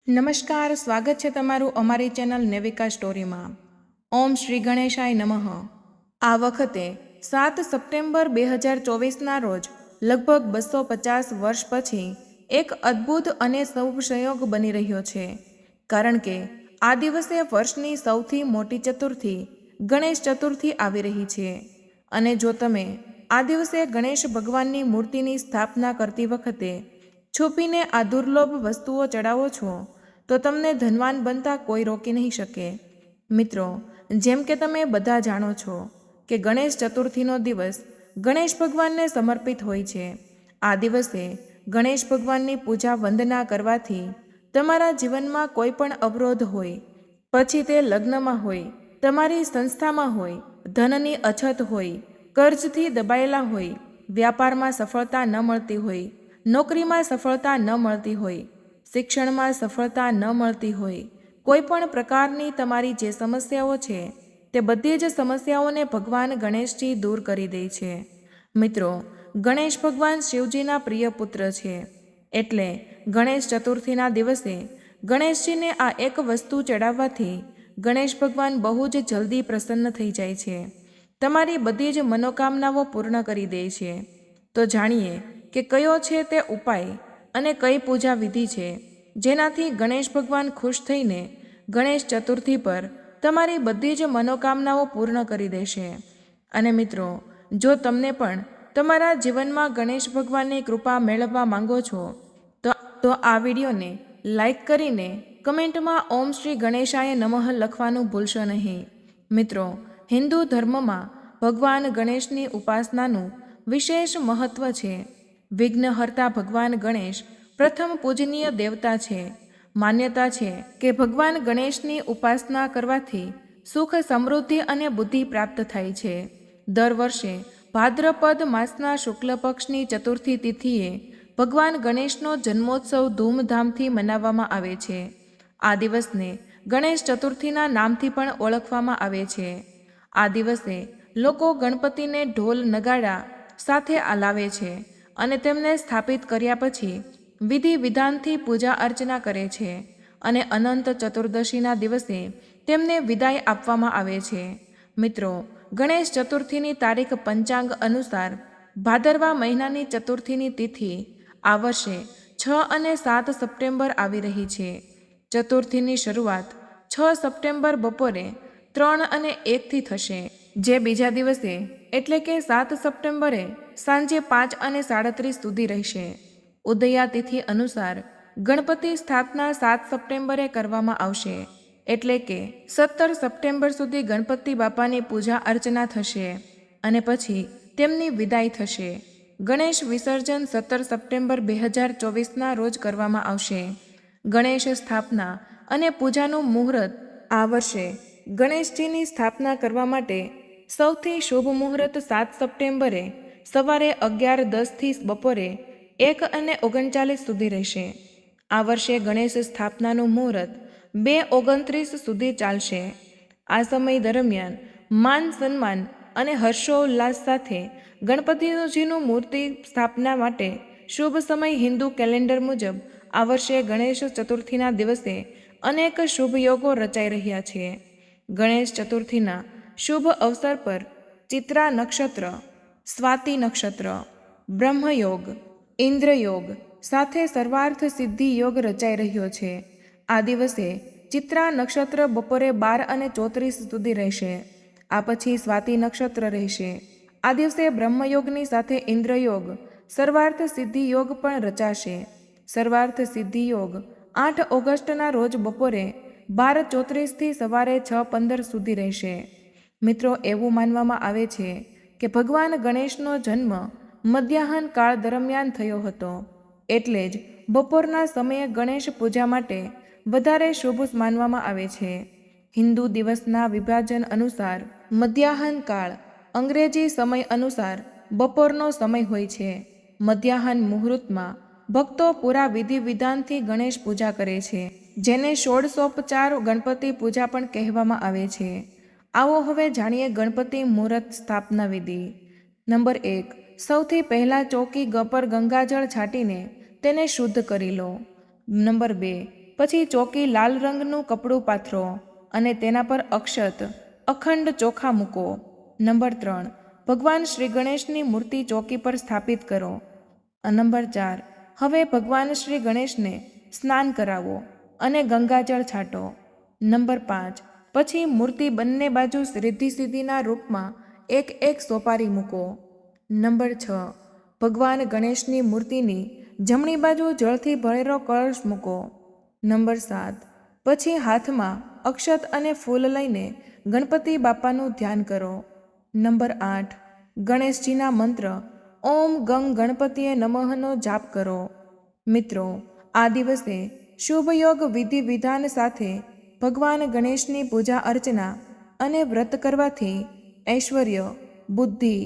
નમસ્કાર, સ્વાગત છે તમારું અમારી ચેનલ નેવિકા સ્ટોરીમાં। ઓમ શ્રી ગણેશાય નમઃ। આ વખતે 7 સપ્ટેમ્બર 2024ના રોજ લગભગ 250 વર્ષ પછી એક અદ્ભુત અને શુભ સંયોગ બની રહ્યો છે, કારણ કે આ દિવસે વર્ષની સૌથી મોટી ચતુર્થી ગણેશ ચતુર્થી આવી રહી છે। અને જો તમે આ દિવસે ગણેશ ભગવાનની મૂર્તિની સ્થાપના કરતી વખતે છુપીને આ દુર્લભ વસ્તુઓ ચડાવો છો તો તમને ધનવાન બનતા કોઈ રોકી નહીં શકે। મિત્રો, જેમ કે તમે બધા જાણો છો કે ગણેશ ચતુર્થીનો દિવસ ગણેશ ભગવાનને સમર્પિત હોય છે। આ દિવસે ગણેશ ભગવાનની પૂજા વંદના કરવાથી તમારા જીવનમાં કોઈ પણ અવરોધ હોય, પછી તે લગ્નમાં હોય, તમારી સંસ્થામાં હોય, ધનની અછત હોય, કર્જથી દબાયેલા હોય, વ્યાપારમાં સફળતા ન મળતી હોય, નોકરીમાં સફળતા ન મળતી હોય, શિક્ષણમાં સફળતા ન મળતી હોય, કોઈ પણ પ્રકારની તમારી જે સમસ્યાઓ છે તે બધી જ સમસ્યાઓને ભગવાન ગણેશજી દૂર કરી દે છે। મિત્રો, ગણેશ ભગવાન શિવજીના પ્રિય પુત્ર છે, એટલે ગણેશ ચતુર્થીના દિવસે ગણેશજીને આ એક વસ્તુ ચડાવવાથી ગણેશ ભગવાન બહુ જ જલ્દી પ્રસન્ન થઈ જાય છે, તમારી બધી જ મનોકામનાઓ પૂર્ણ કરી દે છે। તો જાણીએ કે કયો છે તે ઉપાય અને કઈ પૂજા વિધિ છે જેનાથી ગણેશ ભગવાન ખુશ થઈને ગણેશ ચતુર્થી પર તમારી બધી જ મનોકામનાઓ પૂર્ણ કરી દેશે। અને મિત્રો, જો તમને પણ તમારા જીવનમાં ગણેશ ભગવાનની કૃપા મેળવવા માંગો છો તો આ વિડીયોને લાઈક કરીને કમેન્ટમાં ઓમ શ્રી ગણેશાય નમઃ લખવાનું ભૂલશો નહીં। મિત્રો, હિન્દુ ધર્મમાં ભગવાન ગણેશની ઉપાસનાનું વિશેષ મહત્વ છે। વિઘ્નહર્તા ભગવાન ગણેશ પ્રથમ પૂજનીય દેવતા છે। માન્યતા છે કે ભગવાન ગણેશની ઉપાસના કરવાથી સુખ, સમૃદ્ધિ અને બુદ્ધિ પ્રાપ્ત થાય છે। દર વર્ષે ભાદ્રપદ માસના શુક્લ પક્ષની ચતુર્થી તિથિએ ભગવાન ગણેશનો જન્મોત્સવ ધૂમધામથી મનાવવામાં આવે છે। આ દિવસને ગણેશ ચતુર્થીના નામથી પણ ઓળખવામાં આવે છે। આ દિવસે લોકો ગણપતિને ઢોલ નગાડા સાથે લાવે છે અને તેમને સ્થાપિત કર્યા પછી વિધિ વિધાનથી પૂજા અર્ચના કરે છે અને અનંત ચતુર્દશીના દિવસે તેમને વિદાય આપવામાં આવે છે। મિત્રો, ગણેશ ચતુર્થીની તારીખ પંચાંગ અનુસાર ભાદરવા મહિનાની ચતુર્થીની તિથિ આ વર્ષે 6 અને 7 સપ્ટેમ્બર આવી રહી છે। ચતુર્થીની શરૂઆત 6 સપ્ટેમ્બર બપોરે 3 અને 1થી થશે, જે બીજા દિવસે એટલે કે 7 સપ્ટેમ્બરે સાંજે 5 અને 37 સુધી રહેશે। ઉદયા તિથિ અનુસાર ગણપતિ સ્થાપના 7 સપ્ટેમ્બરે કરવામાં આવશે, એટલે કે 17 સપ્ટેમ્બર સુધી ગણપતિ બાપાની પૂજા અર્ચના થશે અને પછી તેમની વિદાય થશે। ગણેશ વિસર્જન 17 સપ્ટેમ્બર 2024ના રોજ કરવામાં આવશે। ગણેશ સ્થાપના અને પૂજાનું મુહૂર્ત આ વર્ષે ગણેશજીની સ્થાપના કરવા માટે સૌથી શુભ મુહૂર્ત 7 સપ્ટેમ્બરે સવારે 11:10 થી બપોરે 1:39 સુધી રહેશે। આ વર્ષે ગણેશ સ્થાપનાનું મુહૂર્ત 2:29 સુધી ચાલશે। આ સમય દરમિયાન માન સન્માન અને હર્ષોલ્લાસ સાથે ગણપતિજીનું મૂર્તિ સ્થાપના માટે શુભ સમય હિન્દુ કેલેન્ડર મુજબ આ વર્ષે ગણેશ ચતુર્થીના દિવસે અનેક શુભ યોગો રચાઈ રહ્યા છે। ગણેશ ચતુર્થીના શુભ અવસર પર ચિત્રા નક્ષત્ર, સ્વાતિ નક્ષત્ર, બ્રહ્મયોગ, ઇન્દ્રયોગ સાથે સર્વાર્થ સિદ્ધિ યોગ રચાઈ રહ્યો છે। આ દિવસે ચિત્રા નક્ષત્ર બપોરે 12:34 સુધી રહેશે। આ પછી સ્વાતિ નક્ષત્ર રહેશે। આ દિવસે બ્રહ્મયોગની સાથે ઇન્દ્રયોગ, સર્વાર્થ સિદ્ધિ યોગ પણ રચાશે। સર્વાર્થ સિદ્ધિ યોગ 8 ઓગસ્ટના રોજ બપોરે 12:34 થી સવારે 6:15 સુધી રહેશે। મિત્રો, એવું માનવામાં આવે છે કે ભગવાન ગણેશનો જન્મ મધ્યાહન કાળ દરમિયાન થયો હતો, એટલે જ બપોરના સમયે ગણેશ પૂજા માટે વધારે શુભ માનવામાં આવે છે। હિન્દુ દિવસના વિભાજન અનુસાર મધ્યાહન કાળ અંગ્રેજી સમય અનુસાર બપોરનો સમય હોય છે। મધ્યાહન મુહૂર્તમાં ભક્તો પૂરા વિધિ વિધાનથી ગણેશ પૂજા કરે છે, જેને ષોડશોપચાર ગણપતિ પૂજા પણ કહેવામાં આવે છે। આવો હવે જાણીએ ગણપતિ મુહૂર્ત સ્થાપના વિધિ। નંબર 1, સૌથી પહેલાં ચોકી પર ગંગાજળ છાંટીને તેને શુદ્ધ કરી લો। નંબર 2, પછી ચોકી લાલ રંગનું કપડું પાથરો અને તેના પર અક્ષત અખંડ ચોખા મૂકો. નંબર 3, ભગવાન શ્રી ગણેશની મૂર્તિ ચોકી પર સ્થાપિત કરો. નંબર 4, હવે ભગવાન શ્રી ગણેશને સ્નાન કરાવો અને ગંગાજળ છાંટો. નંબર 5, પછી મૂર્તિ બંને બાજુ રિદ્ધિ સિદ્ધિના રૂપમાં એક એક સોપારી મૂકો. નંબર 6, ભગવાન ગણેશની મૂર્તિની જમણી બાજુ જળથી ભરેલો કળશ મૂકો. નંબર 7, પછી હાથમાં અક્ષત અને ફૂલ લઈને ગણપતિ બાપાનું ધ્યાન કરો. નંબર 8, ગણેશજીના મંત્ર ઓમ ગંગ ગણપતિએ નમઃનો જાપ કરો. મિત્રો, આ દિવસે શુભ યોગ વિધિ વિધાન સાથે ભગવાન ગણેશની પૂજા અર્ચના અને વ્રત કરવાથી ઐશ્વર્ય, બુદ્ધિ,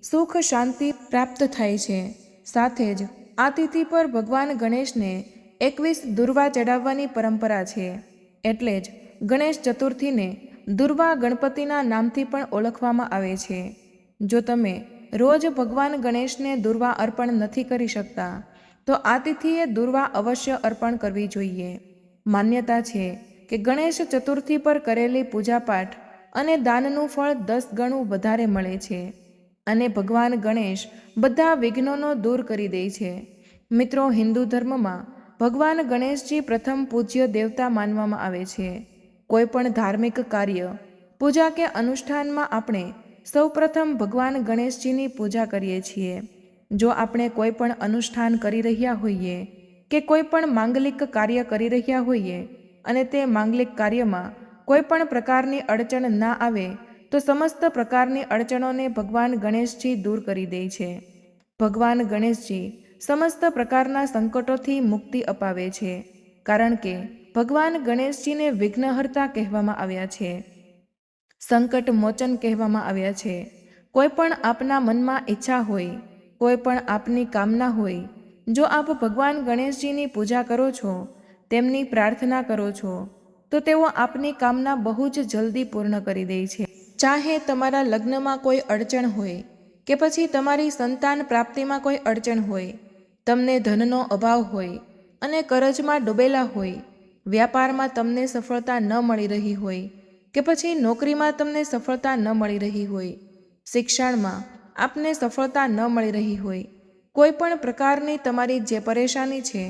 સુખ, શાંતિ પ્રાપ્ત થાય છે. સાથે જ આ તિથિ પર ભગવાન ગણેશને 21 દુર્વા ચડાવવાની પરંપરા છે. એટલે જ ગણેશ ચતુર્થીને દુર્વા ગણપતિના નામથી પણ ઓળખવામાં આવે છે. જો તમે રોજ ભગવાન ગણેશને દુર્વા અર્પણ નથી કરી શકતા તો આ તિથિએ દુર્વા અવશ્ય અર્પણ કરવી જોઈએ. માન્યતા છે કે ગણેશ ચતુર્થી પર કરેલી પૂજાપાઠ અને દાનનું ફળ 10 ગણું વધારે મળે છે અને ભગવાન ગણેશ બધા વિઘ્નોનો દૂર કરી દે છે. મિત્રો, હિન્દુ ધર્મમાં ભગવાન ગણેશજી પ્રથમ પૂજ્ય દેવતા માનવામાં આવે છે. કોઈ પણ ધાર્મિક કાર્ય, પૂજા કે અનુષ્ઠાનમાં આપણે સૌપ્રથમ ભગવાન ગણેશજીની પૂજા કરીએ છીએ. જો આપણે કોઈ પણ અનુષ્ઠાન કરી રહ્યા હોઈએ કે કોઈ પણ માંગલિક કાર્ય કરી રહ્યા હોઈએ અને તે માંગલિક કાર્યમાં કોઈ પણ પ્રકારની અડચણ ના આવે તો સમસ્ત પ્રકારની અડચણોને ભગવાન ગણેશજી દૂર કરી દે છે. ભગવાન ગણેશજી સમસ્ત પ્રકારના સંકટોથી મુક્તિ અપાવે છે, કારણ કે ભગવાન ગણેશજીને વિઘ્નહર્તા કહેવામાં આવ્યા છે, સંકટ મોચન કહેવામાં આવ્યા છે. કોઈ પણ આપના મનમાં ઈચ્છા હોય, કોઈ પણ આપની કામના હોય, જો આપ ભગવાન ગણેશજીની પૂજા કરો છો, તેમની પ્રાર્થના કરો છો, તો તેઓ આપની કામના બહુ જ જલ્દી પૂર્ણ કરી દે છે. ચાહે તમારા લગ્નમાં કોઈ અડચણ હોય કે પછી તમારી સંતાન પ્રાપ્તિમાં કોઈ અડચણ હોય, તમને ધનનો અભાવ હોય અને કરજમાં ડૂબેલા હોય, વ્યાપારમાં તમને સફળતા ન મળી રહી હોય કે પછી નોકરીમાં તમને સફળતા ન મળી રહી હોય, શિક્ષણમાં આપને સફળતા ન મળી રહી હોય, કોઈ પણ પ્રકારની તમારી જે પરેશાની છે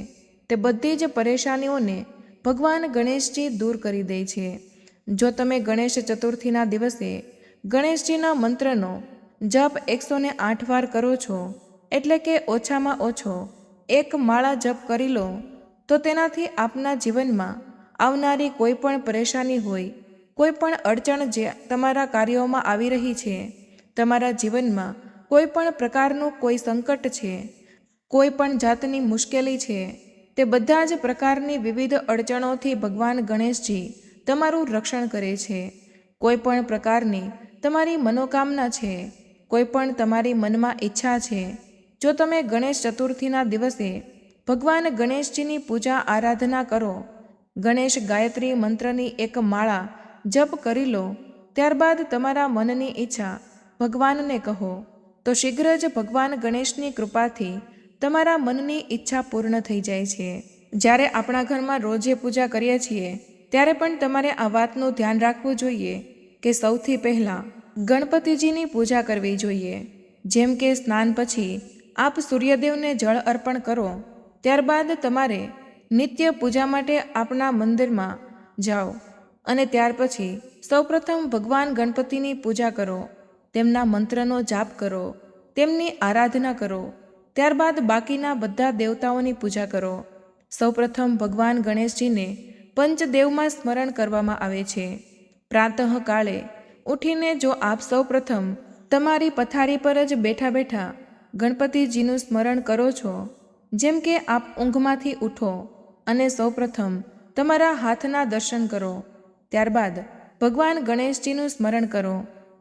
તે બધી જ પરેશાનીઓને ભગવાન ગણેશજી દૂર કરી દે છે. જો તમે ગણેશ ચતુર્થીના દિવસે ગણેશજીના મંત્રનો જપ 108 વાર કરો છો, એટલે કે ઓછામાં ઓછો 1 માળા જપ કરી લો, તો તેનાથી આપના જીવનમાં આવનારી કોઈ પણ પરેશાની હોય, કોઈ પણ અડચણ જે તમારા કાર્યોમાં આવી રહી છે, તમારા જીવનમાં કોઈ પણ પ્રકારનું કોઈ સંકટ છે, કોઈ પણ જાતની મુશ્કેલી છે, તે બધા જ પ્રકારની વિવિધ અડચણોથી ભગવાન ગણેશજી તમારું રક્ષણ કરે છે. કોઈ પણ પ્રકારની તમારી મનોકામના છે, કોઈ પણ તમારી મનમાં ઈચ્છા છે, જો તમે ગણેશ ચતુર્થીના દિવસે ભગવાન ગણેશજીની પૂજા આરાધના કરો, ગણેશ ગાયત્રી મંત્રની 1 માળા જપ કરી લો, ત્યારબાદ તમારા મનની ઈચ્છા ભગવાનને કહો, તો શીઘ્ર જ ભગવાન ગણેશની કૃપાથી તમારા મનની ઈચ્છા પૂર્ણ થઈ જાય છે. જ્યારે આપણા ઘરમાં રોજે પૂજા કરીએ છીએ ત્યારે પણ તમારે આ વાતનું ધ્યાન રાખવું જોઈએ કે સૌથી પહેલાં ગણપતિજીની પૂજા કરવી જોઈએ. જેમ કે સ્નાન પછી આપ સૂર્યદેવને જળ અર્પણ કરો, ત્યારબાદ તમારે નિત્ય પૂજા માટે આપણા મંદિરમાં જાઓ અને ત્યાર પછી સૌપ્રથમ ભગવાન ગણપતિની પૂજા કરો, તેમના મંત્રનો જાપ કરો, તેમની આરાધના કરો, ત્યારબાદ બાકીના બધા દેવતાઓની પૂજા કરો. સૌપ્રથમ ભગવાન ગણેશજીને પંચદેવમાં સ્મરણ કરવામાં આવે છે. પ્રાતઃકાળે ઉઠીને જો આપ સૌપ્રથમ તમારી પથારી પર જ બેઠા બેઠા ગણપતિજીનું સ્મરણ કરો છો, જેમ કે આપ ઊંઘમાંથી ઉઠો અને સૌપ્રથમ તમારા હાથના દર્શન કરો, ત્યારબાદ ભગવાન ગણેશજીનું સ્મરણ કરો,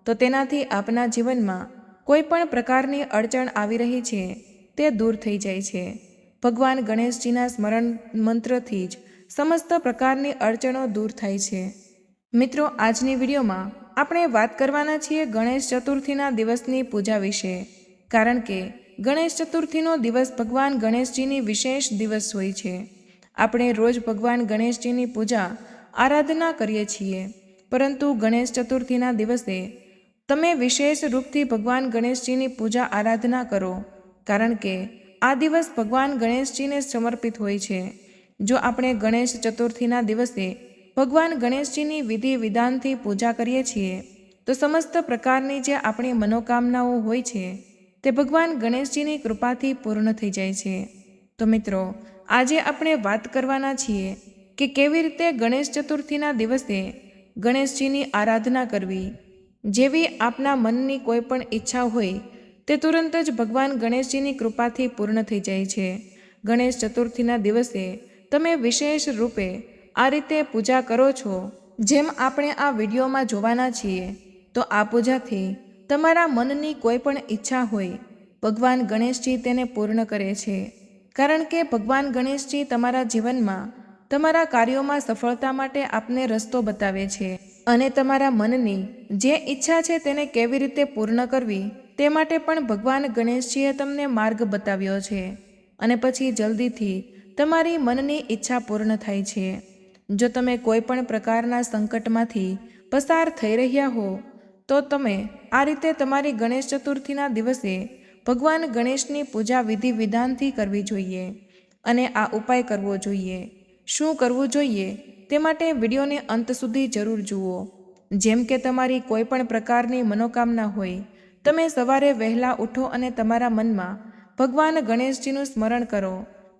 તો તેનાથી આપના જીવનમાં કોઈ પણ પ્રકારની અડચણ આવી રહી છે તે દૂર થઈ જાય છે. ભગવાન ગણેશજીના સ્મરણ મંત્રથી જ સમસ્ત પ્રકારની અડચણો દૂર થાય છે. મિત્રો, આજની વિડીયોમાં આપણે વાત કરવાના છીએ ગણેશ ચતુર્થીના દિવસની પૂજા વિશે, કારણ કે ગણેશ ચતુર્થીનો દિવસ ભગવાન ગણેશજીની વિશેષ દિવસ હોય છે. આપણે રોજ ભગવાન ગણેશજીની પૂજા આરાધના કરીએ છીએ, પરંતુ ગણેશ ચતુર્થીના દિવસે તમે વિશેષ રૂપથી ભગવાન ગણેશજીની પૂજા આરાધના કરો, કારણ કે આ દિવસ ભગવાન ગણેશજીને સમર્પિત હોય છે. જો આપણે ગણેશ ચતુર્થીના દિવસે ભગવાન ગણેશજીની વિધિ વિધાનથી પૂજા કરીએ છીએ તો સમસ્ત પ્રકારની જે આપણી મનોકામનાઓ હોય છે તે ભગવાન ગણેશજીની કૃપાથી પૂર્ણ થઈ જાય છે. તો મિત્રો, આજે આપણે વાત કરવાના છીએ કે કેવી રીતે ગણેશ ચતુર્થીના દિવસે ગણેશજીની આરાધના કરવી. જેવી આપના મનની કોઈ પણ ઈચ્છા હોય તે તુરંત જ ભગવાન ગણેશજીની કૃપાથી પૂર્ણ થઈ જાય છે. ગણેશ ચતુર્થીના દિવસે તમે વિશેષ રૂપે આ રીતે પૂજા કરો છો, જેમ આપણે આ વિડીયોમાં જોવાના છીએ. તો આ પૂજાથી તમારા મનની કોઈ પણ ઈચ્છા હોય ભગવાન ગણેશજી તેને પૂર્ણ કરે છે, કારણ કે ભગવાન ગણેશજી તમારા જીવનમાં તમારા કાર્યોમાં સફળતા માટે આપને રસ્તો બતાવે છે અને તમારા મનની જે ઈચ્છા છે તેને કેવી રીતે પૂર્ણ કરવી તે માટે પણ ભગવાન ગણેશજીએ તમને માર્ગ બતાવ્યો છે અને પછી જલ્દીથી તમારી મનની ઈચ્છા પૂર્ણ થાય છે. જો તમે કોઈ પણ પ્રકારના સંકટમાંથી પસાર થઈ રહ્યા હો તો તમે આ રીતે તમારી ગણેશ ચતુર્થીના દિવસે ભગવાન ગણેશની પૂજા વિધિ વિધાનથી કરવી જોઈએ અને આ ઉપાય કરવો જોઈએ. શું કરવું જોઈએ તે માટે વિડીયોને અંત સુધી જરૂર જુઓ. જેમ કે તમારી કોઈ પણ પ્રકારની મનોકામના હોય, તમે સવારે વહેલા ઉઠો અને તમારા મનમાં ભગવાન ગણેશજીનું સ્મરણ કરો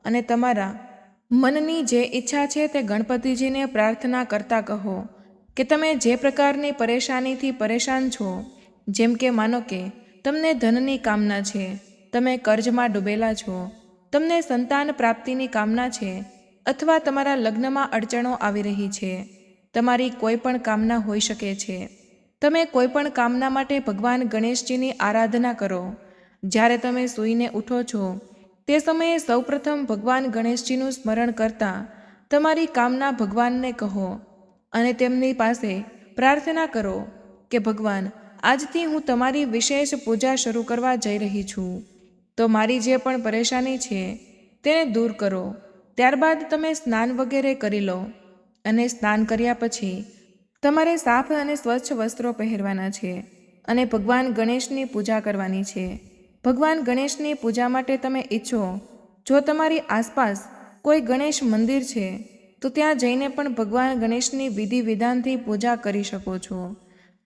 અને તમારા મનની જે ઈચ્છા છે તે ગણપતિજીને પ્રાર્થના કરતા કહો કે તમે જે પ્રકારની પરેશાનીથી પરેશાન છો, જેમ કે માનો કે તમને ધનની કામના છે, તમે કર્જમાં ડૂબેલા છો, તમને સંતાન પ્રાપ્તિની કામના છે, અથવા તમારા લગ્નમાં અડચણો આવી રહી છે, તમારી કોઈ પણ કામના હોઈ શકે છે. તમે કોઈ પણ કામના માટે ભગવાન ગણેશજીની આરાધના કરો. જ્યારે તમે સૂઈને ઉઠો છો તે સમયે સૌપ્રથમ ભગવાન ગણેશજીનું સ્મરણ કરતા તમારી કામના ભગવાનને કહો અને તેમની પાસે પ્રાર્થના કરો કે ભગવાન, આજથી હું તમારી વિશેષ પૂજા શરૂ કરવા જઈ રહી છું, તો મારી જે પણ પરેશાની છે તેને દૂર કરો. ત્યારબાદ તમે સ્નાન વગેરે કરી લો અને સ્નાન કર્યા પછી તમારે સાફ અને સ્વચ્છ વસ્ત્રો પહેરવાના છે અને ભગવાન ગણેશની પૂજા કરવાની છે. ભગવાન ગણેશની પૂજા માટે તમે ઈચ્છો, જો તમારી આસપાસ કોઈ ગણેશ મંદિર છે તો ત્યાં જઈને પણ ભગવાન ગણેશની વિધિ વિધાનથી પૂજા કરી શકો છો.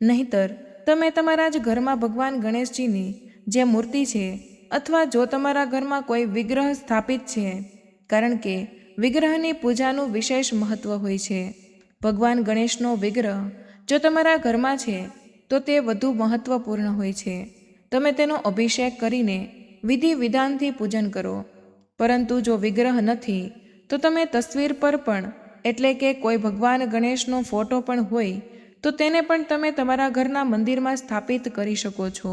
નહીંતર તમે તમારા જ ઘરમાં ભગવાન ગણેશજીની જે મૂર્તિ છે અથવા જો તમારા ઘરમાં કોઈ વિગ્રહ સ્થાપિત છે, કારણ કે વિગ્રહની પૂજાનું વિશેષ મહત્ત્વ હોય છે. ભગવાન ગણેશનો વિગ્રહ જો તમારા ઘરમાં છે તો તે વધુ મહત્ત્વપૂર્ણ હોય છે. તમે તેનો અભિષેક કરીને વિધિ વિધાનથી પૂજન કરો. પરંતુ જો વિગ્રહ નથી તો તમે તસવીર પર પણ, એટલે કે કોઈ ભગવાન ગણેશનો ફોટો પણ હોય તો તેને પણ તમે તમારા ઘરના મંદિરમાં સ્થાપિત કરી શકો છો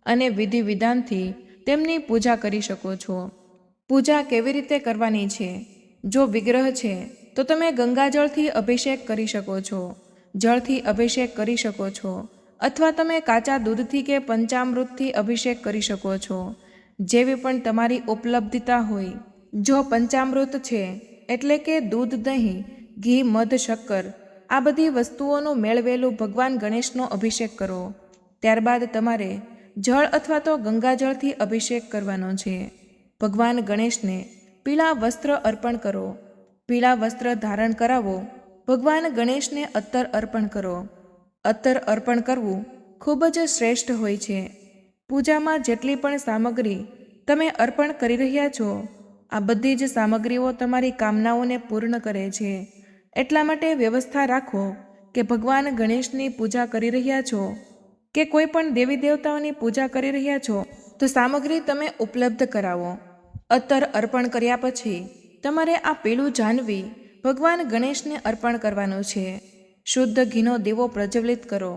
અને વિધિ વિધાનથી તેમની પૂજા કરી શકો છો. પૂજા કેવી રીતે કરવાની છે? જો વિગ્રહ છે તો તમે ગંગાજળથી અભિષેક કરી શકો છો, જળથી અભિષેક કરી શકો છો, અથવા તમે કાચા દૂધથી કે પંચામૃતથી અભિષેક કરી શકો છો, જેવી પણ તમારી ઉપલબ્ધતા હોય. જો પંચામૃત છે એટલે કે દૂધ, દહીં, ઘી, મધ, શક્કર આ બધી વસ્તુઓનું મેળવેલું ભગવાન ગણેશનો અભિષેક કરો. ત્યારબાદ તમારે જળ અથવા તો ગંગાજળથી અભિષેક કરવાનો છે. ભગવાન ગણેશને પીળા વસ્ત્ર અર્પણ કરો. પીળા વસ્ત્ર ધારણ કરાવો. ભગવાન ગણેશને અત્તર અર્પણ કરો. અત્તર અર્પણ કરવું ખૂબ જ શ્રેષ્ઠ હોય છે. પૂજામાં જેટલી પણ સામગ્રી તમે અર્પણ કરી રહ્યા છો, આ બધી જ સામગ્રીઓ તમારી કામનાઓને પૂર્ણ કરે છે. એટલા માટે વ્યવસ્થા રાખો કે ભગવાન ગણેશની પૂજા કરી રહ્યા છો કે કોઈ પણ દેવી દેવતાઓની પૂજા કરી રહ્યા છો તો સામગ્રી તમે ઉપલબ્ધ કરાવો. અત્તર અર્પણ કર્યા પછી તમારે આ પીળું જાહ્નવી ભગવાન ગણેશને અર્પણ કરવાનું છે. શુદ્ધ ઘીનો દીવો પ્રજ્વલિત કરો.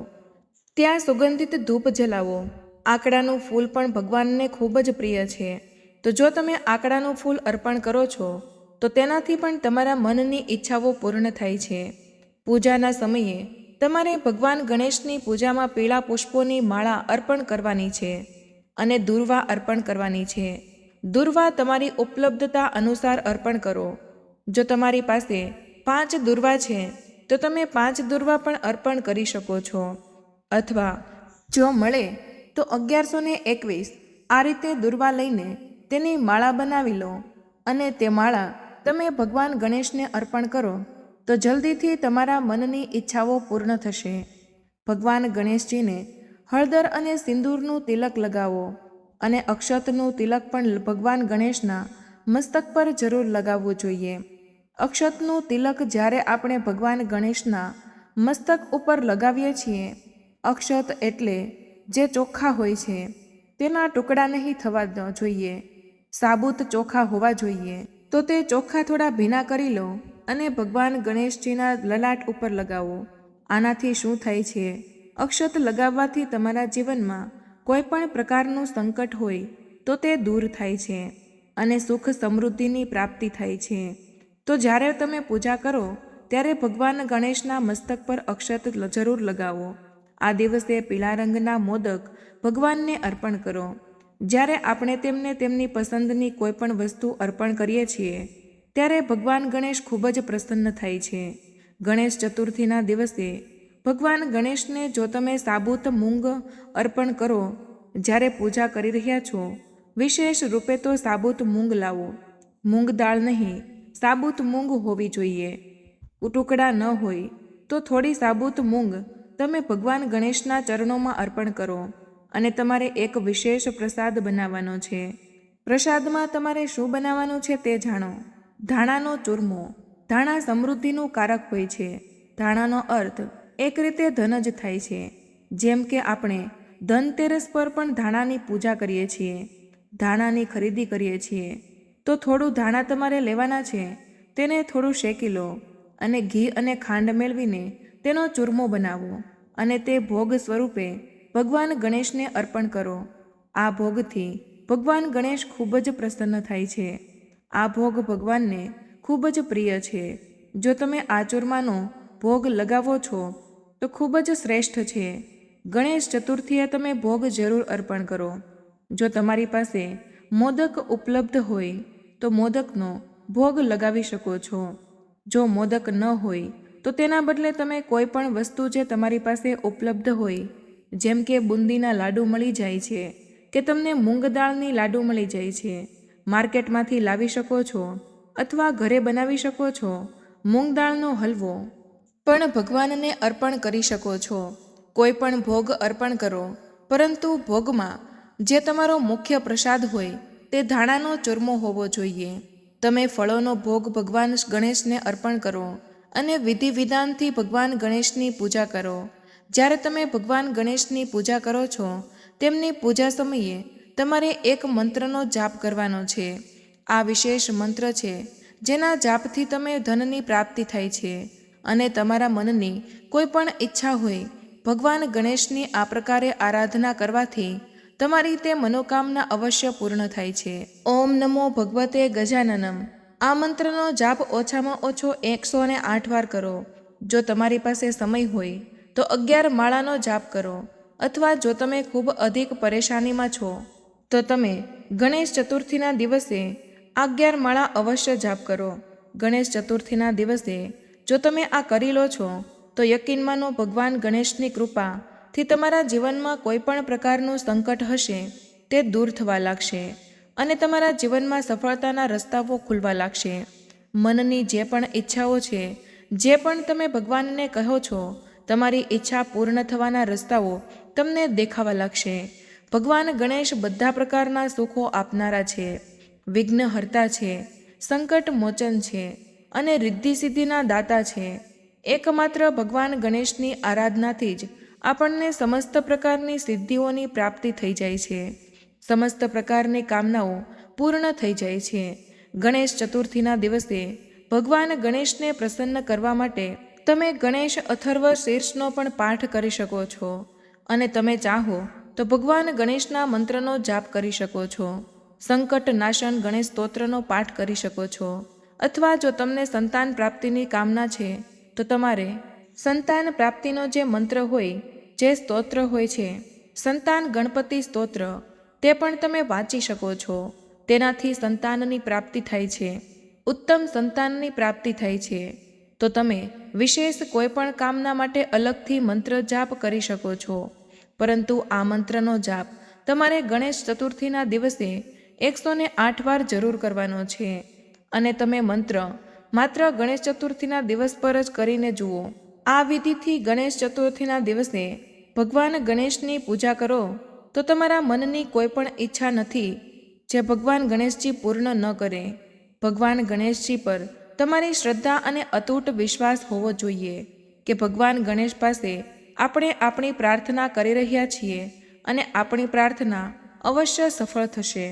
ત્યાં સુગંધિત ધૂપ જલાવો. આકડાનું ફૂલ પણ ભગવાનને ખૂબ જ પ્રિય છે, તો જો તમે આકડાનું ફૂલ અર્પણ કરો છો તો તેનાથી પણ તમારા મનની ઈચ્છાઓ પૂર્ણ થાય છે. પૂજાના સમયે તમારે ભગવાન ગણેશની પૂજામાં પીળા પુષ્પોની માળા અર્પણ કરવાની છે અને દુર્વા અર્પણ કરવાની છે. દુર્વા તમારી ઉપલબ્ધતા અનુસાર અર્પણ કરો. જો તમારી પાસે 5 દુર્વા છે તો તમે 5 દુર્વા પણ અર્પણ કરી શકો છો, અથવા જો મળે તો 1121 આ રીતે દુર્વા લઈને તેની માળા બનાવી લો અને તે માળા તમે ભગવાન ગણેશને અર્પણ કરો તો જલ્દીથી તમારા મનની ઈચ્છાઓ પૂર્ણ થશે. ભગવાન ગણેશજીને હળદર અને સિંદૂરનું તિલક લગાવો અને અક્ષતનું તિલક પણ ભગવાન ગણેશના મસ્તક પર જરૂર લગાવવું જોઈએ. અક્ષતનું તિલક જ્યારે આપણે ભગવાન ગણેશના મસ્તક ઉપર લગાવીએ છીએ, અક્ષત એટલે જે ચોખ્ખા હોય છે તેના ટુકડા નહીં થવા જોઈએ, સાબુત ચોખા હોવા જોઈએ. તો તે ચોખા થોડા ભીના કરી લો અને ભગવાન ગણેશજીના લલાટ ઉપર લગાવો. આનાથી શું થાય છે? અક્ષત લગાવવાથી તમારા જીવનમાં કોઈ પણ પ્રકારનું સંકટ હોય તો તે દૂર થાય છે અને સુખ સમૃદ્ધિની પ્રાપ્તિ થાય છે. તો જ્યારે તમે પૂજા કરો ત્યારે ભગવાન ગણેશના મસ્તક પર અક્ષત જરૂર લગાવો. આ દિવસે પીળા રંગના મોદક ભગવાનને અર્પણ કરો. જ્યારે આપણે તેમને તેમની પસંદની કોઈ પણ વસ્તુ અર્પણ કરીએ છીએ ત્યારે ભગવાન ગણેશ ખૂબ જ પ્રસન્ન થાય છે. ગણેશ ચતુર્થીના દિવસે ભગવાન ગણેશને જો તમે સાબુત મૂંગ અર્પણ કરો, જ્યારે પૂજા કરી રહ્યા છો વિશેષ રૂપે તો સાબુત મૂંગ લાવો. મૂંગ દાળ નહીં, સાબુત મૂંગ હોવી જોઈએ. ટુકડા ન હોય તો થોડી સાબુત મૂંગ તમે ભગવાન ગણેશના ચરણોમાં અર્પણ કરો અને તમારે એક વિશેષ પ્રસાદ બનાવવાનો છે. પ્રસાદમાં તમારે શું બનાવવાનું છે તે જાણો. ધાણાનો ચૂરમો. ધાણા સમૃદ્ધિનું કારક હોય છે. ધાણાનો અર્થ એક રીતે ધન જ થાય છે. જેમ કે આપણે ધનતેરસ પર પણ ધાણાની પૂજા કરીએ છીએ, ધાણાની ખરીદી કરીએ છીએ. તો થોડું ધાણા તમારે લેવાના છે, તેને થોડું શેકી લો અને ઘી અને ખાંડ મેળવીને તેનો ચૂરમો બનાવો અને તે ભોગ સ્વરૂપે ભગવાન ગણેશને અર્પણ કરો. આ ભોગથી ભગવાન ગણેશ ખૂબ જ પ્રસન્ન થાય છે. આ ભોગ ભગવાનને ખૂબ જ પ્રિય છે. જો તમે આ ચૂરમાનો ભોગ લગાવો છો તો ખૂબ જ શ્રેષ્ઠ છે. ગણેશ ચતુર્થીએ તમે ભોગ જરૂર અર્પણ કરો. જો તમારી પાસે મોદક ઉપલબ્ધ હોય તો મોદકનો ભોગ લગાવી શકો છો. જો મોદક ન હોય તો તેના બદલે તમે કોઈ પણ વસ્તુ જે તમારી પાસે ઉપલબ્ધ હોય, જેમ કે બુંદીના લાડુ મળી જાય છે કે તમને મૂંગ દાળની લાડુ મળી જાય છે, માર્કેટમાંથી લાવી શકો છો અથવા ઘરે બનાવી શકો છો. મૂંગ દાળનો હલવો પણ ભગવાનને અર્પણ કરી શકો છો. કોઈ પણ ભોગ અર્પણ કરો, પરંતુ ભોગમાં જે તમારો મુખ્ય પ્રસાદ હોય તે ધાણાનો ચૂરમો હોવો જોઈએ. તમે ફળોનો ભોગ ભગવાન ગણેશને અર્પણ કરો અને વિધિ વિધાનથી ભગવાન ગણેશની પૂજા કરો. જ્યારે તમે ભગવાન ગણેશની પૂજા કરો છો તેમની પૂજા સમયે તમારે એક મંત્રનો જાપ કરવાનો છે. આ વિશેષ મંત્ર છે જેના જાપથી તમે ધનની પ્રાપ્તિ થાય છે અને તમારા મનની કોઈ પણ ઈચ્છા હોય, ભગવાન ગણેશની આ પ્રકારે આરાધના કરવાથી તમારી તે મનોકામના અવશ્ય પૂર્ણ થાય છે. ઓમ નમો ભગવતે ગજાનનમ. આ મંત્રનો જાપ ઓછામાં ઓછો 108 વાર કરો. જો તમારી પાસે સમય હોય તો 11 માળાનો જાપ કરો, અથવા જો તમે ખૂબ અધિક પરેશાનીમાં છો તો તમે ગણેશ ચતુર્થીના દિવસે 11 માળા અવશ્ય જાપ કરો. ગણેશ ચતુર્થીના દિવસે જો તમે આ કરી લો છો તો યકીન માનો ભગવાન ગણેશની કૃપાથી તમારા જીવનમાં કોઈ પણ પ્રકારનું સંકટ હશે તે દૂર થવા લાગશે અને તમારા જીવનમાં સફળતાના રસ્તાઓ ખુલવા લાગશે. મનની જે પણ ઈચ્છાઓ છે, જે પણ તમે ભગવાનને કહો છો, તમારી ઈચ્છા પૂર્ણ થવાના રસ્તાઓ તમને દેખાવા લાગશે. ભગવાન ગણેશ બધા પ્રકારના સુખો આપનારા છે, વિઘ્નહર્તા છે, સંકટ મોચન છે અને રિદ્ધિ સિદ્ધિના દાતા છે. એકમાત્ર ભગવાન ગણેશની આરાધનાથી જ આપણને સમસ્ત પ્રકારની સિદ્ધિઓની પ્રાપ્તિ થઈ જાય છે, સમસ્ત પ્રકારની કામનાઓ પૂર્ણ થઈ જાય છે. ગણેશ ચતુર્થીના દિવસે ભગવાન ગણેશને પ્રસન્ન કરવા માટે તમે ગણેશ અથર્વ શીર્ષનો પણ પાઠ કરી શકો છો અને તમે ચાહો તો ભગવાન ગણેશના મંત્રનો જાપ કરી શકો છો. સંકટ નાશન ગણેશ સ્તોત્રનો પાઠ કરી શકો છો. અથવા જો તમને સંતાન પ્રાપ્તિની કામના છે તો તમારે સંતાન પ્રાપ્તિનો જે મંત્ર હોય, જે સ્તોત્ર હોય છે, સંતાન ગણપતિ સ્તોત્ર, તે પણ તમે વાંચી શકો છો. તેનાથી સંતાનની પ્રાપ્તિ થાય છે. ઉત્તમ સંતાનની પ્રાપ્તિ થાય છે. તો તમે વિશેષ કોઈ પણ કામના માટે અલગથી મંત્ર જાપ કરી શકો છો, પરંતુ આ મંત્રનો જાપ તમારે ગણેશ ચતુર્થીના દિવસે 108 વાર જરૂર કરવાનો છે. અને તમે મંત્ર માત્ર ગણેશ ચતુર્થીના દિવસ પર જ કરીને જુઓ. આ વિધિથી ગણેશ ચતુર્થીના દિવસે ભગવાન ગણેશની પૂજા કરો તો તમારા મનની કોઈ પણ ઈચ્છા નથી જે ભગવાન ગણેશજી પૂર્ણ ન કરે. ભગવાન ગણેશજી પર તમારી શ્રદ્ધા અને અતૂટ વિશ્વાસ હોવો જોઈએ કે ભગવાન ગણેશ પાસે આપણે આપણી પ્રાર્થના કરી રહ્યા છીએ અને આપણી પ્રાર્થના અવશ્ય સફળ થશે.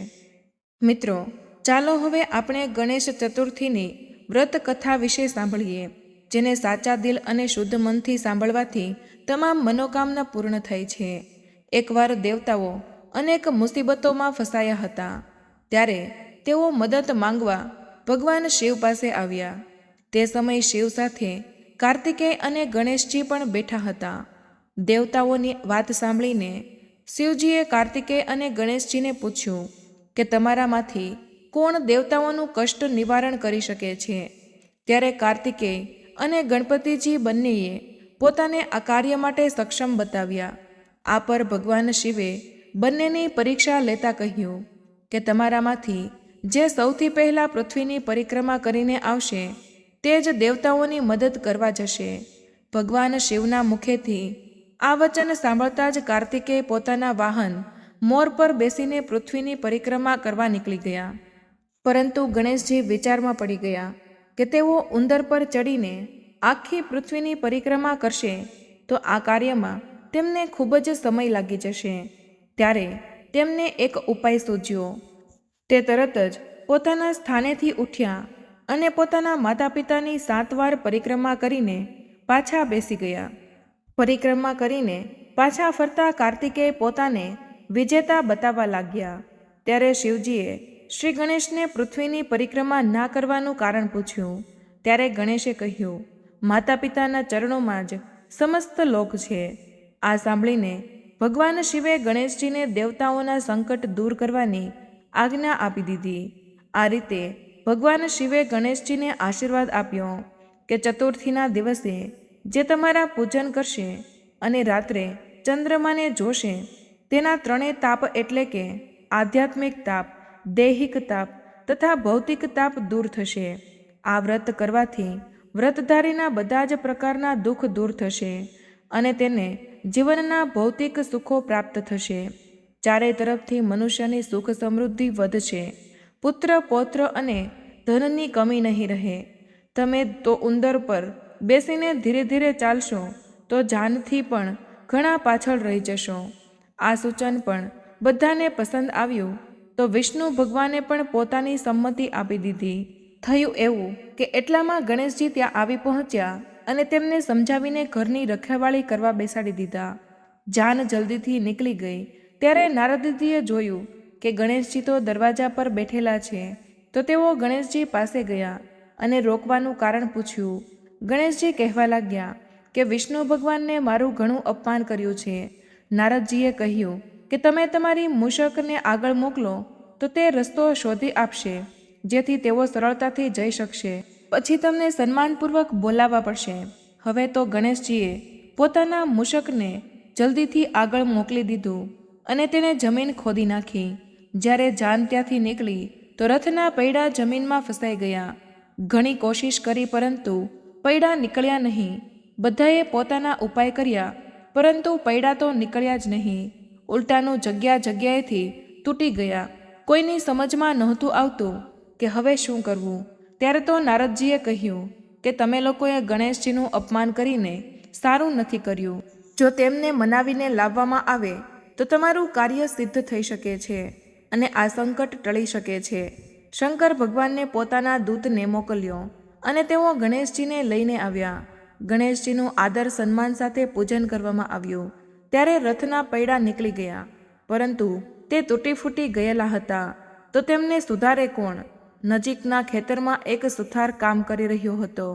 મિત્રો, ચાલો હવે આપણે ગણેશ ચતુર્થીની વ્રત કથા વિશે સાંભળીએ, જેને સાચા દિલ અને શુદ્ધ મનથી સાંભળવાથી તમામ મનોકામના પૂર્ણ થાય છે. એકવાર દેવતાઓ અનેક મુસીબતોમાં ફસાયા હતા. ત્યારે તેઓ મદદ માંગવા ભગવાન શિવ પાસે આવ્યા. તે સમયે શિવ સાથે કાર્તિકેય અને ગણેશજી પણ બેઠા હતા. દેવતાઓની વાત સાંભળીને શિવજીએ કાર્તિકેય અને ગણેશજીને પૂછ્યું કે તમારામાંથી કોણ દેવતાઓનું કષ્ટ નિવારણ કરી શકે છે. ત્યારે કાર્તિકેય અને ગણપતિજી બંનેએ પોતાને આ કાર્ય માટે સક્ષમ બતાવ્યા. આ પર ભગવાન શિવે બંનેની પરીક્ષા લેતા કહ્યું કે તમારામાંથી જે સૌથી પહેલાં પૃથ્વીની પરિક્રમા કરીને આવશે તે જ દેવતાઓની મદદ કરવા જશે. ભગવાન શિવના મુખેથી આ વચન સાંભળતા જ કાર્તિકેય પોતાના વાહન મોર પર બેસીને પૃથ્વીની પરિક્રમા કરવા નીકળી ગયા. પરંતુ ગણેશજી વિચારમાં પડી ગયા કે તેઓ ઉંદર પર ચડીને આખી પૃથ્વીની પરિક્રમા કરશે તો આ કાર્યમાં તેમને ખૂબ જ સમય લાગી જશે. ત્યારે તેમને એક ઉપાય સૂઝ્યો. તે તરત જ પોતાના સ્થાનેથી ઉઠ્યા અને પોતાના માતા પિતાની 7 વાર પરિક્રમા કરીને પાછા બેસી ગયા. પરિક્રમા કરીને પાછા ફરતા કાર્તિકેય પોતાને વિજેતા બતાવવા લાગ્યા. ત્યારે શિવજીએ શ્રી ગણેશને પૃથ્વીની પરિક્રમા ના કરવાનું કારણ પૂછ્યું. ત્યારે ગણેશે કહ્યું, માતા પિતાના ચરણોમાં જ સમસ્ત લોક છે. આ સાંભળીને ભગવાન શિવે ગણેશજીને દેવતાઓના સંકટ દૂર કરવાની આજ્ઞા આપી દીધી. આ રીતે ભગવાન શિવે ગણેશજીને આશીર્વાદ આપ્યો કે ચતુર્થીના દિવસે જે તમારા પૂજન કરશે અને રાત્રે ચંદ્રમાને જોશે તેના 3 તાપ એટલે કે આધ્યાત્મિક તાપ, દૈહિક તાપ તથા ભૌતિક તાપ દૂર થશે. આ વ્રત કરવાથી વ્રતધારીના બધા જ પ્રકારના દુઃખ દૂર થશે અને તેને જીવનના ભૌતિક સુખો પ્રાપ્ત થશે. ચારે તરફથી મનુષ્યની સુખ સમૃદ્ધિ વધશે. પુત્ર પૌત્ર અને ધનની કમી નહીં રહે. તમે તો ઉંદર પર બેસીને ધીરે ધીરે ચાલશો તો જાનથી પણ ઘણા પાછળ રહી જશો. આ સૂચન પણ બધાને પસંદ આવ્યું તો વિષ્ણુ ભગવાને પણ પોતાની સંમતિ આપી દીધી. થયું એવું કે એટલામાં ગણેશજી ત્યાં આવી પહોંચ્યા અને તેમને સમજાવીને ઘરની રખેવાળી કરવા બેસાડી દીધા. જાન જલ્દીથી નીકળી ગઈ ત્યારે નારદજીએ જોયું કે ગણેશજી તો દરવાજા પર બેઠેલા છે. તો તેઓ ગણેશજી પાસે ગયા અને રોકવાનું કારણ પૂછ્યું. ગણેશજી કહેવા લાગ્યા કે વિષ્ણુ ભગવાનને મારું ઘણું અપમાન કર્યું છે. નારદજીએ કહ્યું કે તમે તમારી મૂષકને આગળ મોકલો તો તે રસ્તો શોધી આપશે જેથી તેઓ સરળતાથી જઈ શકશે. પછી તમને સન્માનપૂર્વક બોલાવવા પડશે. હવે તો ગણેશજીએ પોતાના મૂષકને જલ્દીથી આગળ મોકલી દીધું અને તેને જમીન ખોદી નાખી. જ્યારે જાન ત્યાંથી નીકળી તો રથના પૈડા જમીનમાં ફસાઈ ગયા. ઘણી કોશિશ કરી પરંતુ પૈડા નીકળ્યા નહીં. બધાએ પોતાના ઉપાય કર્યા પરંતુ પૈડા તો નીકળ્યા જ નહીં. ઉલટાનું જગ્યા જગ્યાએથી તૂટી ગયા. કોઈની સમજમાં નહોતું આવતું કે હવે શું કરવું. ત્યારે તો નારદજીએ કહ્યું કે તમે લોકોએ ગણેશજીનું અપમાન કરીને સારું નથી કર્યું. જો તેમને મનાવીને લાવવામાં આવે તો તમારું કાર્ય સિદ્ધ થઈ શકે છે અને આ સંકટ ટળી શકે છે. શંકર ભગવાનને પોતાના દૂતને મોકલ્યો અને તેઓ ગણેશજીને લઈને આવ્યા. ગણેશજીનું આદર સન્માન સાથે પૂજન કરવામાં આવ્યું. ત્યારે રથના પૈડા નીકળી ગયા પરંતુ તે તૂટી ફૂટી ગયેલા હતા. તો તેમને સુધારે કોણ? નજીકના ખેતરમાં એક સુથાર કામ કરી રહ્યો હતો.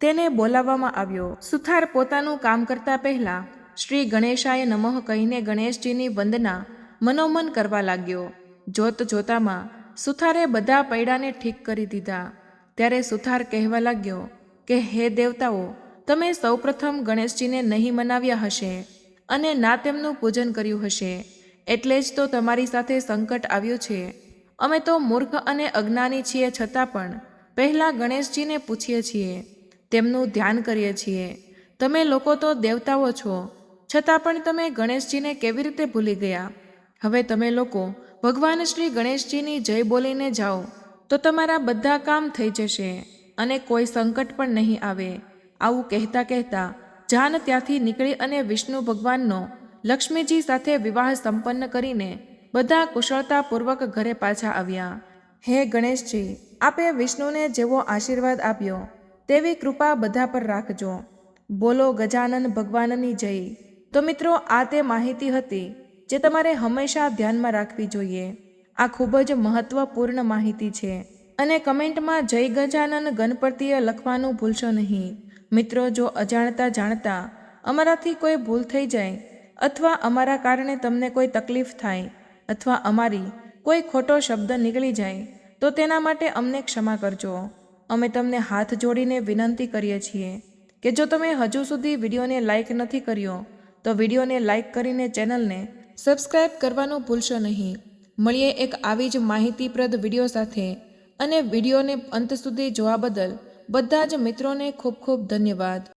તેને બોલાવવામાં આવ્યો. સુથાર પોતાનું કામ કરતા પહેલા શ્રી ગણેશાય નમઃ કહીને ગણેશજીની વંદના મનોમન કરવા લાગ્યો. જોત જોતામાં સુથારે બધા પૈડાને ઠીક કરી દીધા. ત્યારે સુથાર કહેવા લાગ્યો કે હે દેવતાઓ, તમે સૌપ્રથમ ગણેશજીને નહીં મનાવ્યા હશે અને ના તેમનું પૂજન કર્યું હશે, એટલે જ તો તમારી સાથે સંકટ આવ્યું છે. અમે તો મૂર્ખ અને અજ્ઞાની છીએ, છતાં પણ પહેલાં ગણેશજીને પૂછીએ છીએ, તેમનું ધ્યાન કરીએ છીએ. તમે લોકો તો દેવતાઓ છો, છતાં પણ તમે ગણેશજીને કેવી રીતે ભૂલી ગયા? હવે તમે લોકો ભગવાન શ્રી ગણેશજીની જય બોલીને જાઓ તો તમારા બધા કામ થઈ જશે અને કોઈ સંકટ પણ નહીં આવે. આવું કહેતા કહેતા જાન ત્યાંથી નીકળી અને વિષ્ણુ ભગવાનનો લક્ષ્મીજી સાથે વિવાહ સંપન્ન કરીને બધા કુશળતાપૂર્વક ઘરે પાછા આવ્યા. હે ગણેશજી, આપે વિષ્ણુને જેવો આશીર્વાદ આપ્યો તેવી કૃપા બધા પર રાખજો. બોલો ગજાનન ભગવાનની જય. તો મિત્રો, આ તે માહિતી હતી જે તમારે હંમેશા ધ્યાનમાં રાખવી જોઈએ. આ ખૂબ જ મહત્વપૂર્ણ માહિતી છે અને કમેન્ટમાં જય ગજાનન ગણપતિએ લખવાનું ભૂલશો નહીં. મિત્રો, જો અજાણતા જાણતા અમારાથી કોઈ ભૂલ થઈ જાય અથવા અમારા કારણે તમને કોઈ તકલીફ થાય અથવા અમારી કોઈ ખોટો શબ્દ નીકળી જાય તો તેના માટે અમને ક્ષમા કરજો. અમે તમને હાથ જોડીને વિનંતી કરીએ છીએ કે જો તમે હજુ સુધી વિડીયોને લાઇક નથી કર્યો તો વિડીયોને લાઇક કરીને ચેનલને સબસ્ક્રાઇબ કરવાનું ભૂલશો નહીં. મળીએ એક આવી જ માહિતીપ્રદ વિડીયો સાથે, અને વિડીયોને અંત સુધી જોવા બદલ બધા જ મિત્રોને ખૂબ ખૂબ ધન્યવાદ.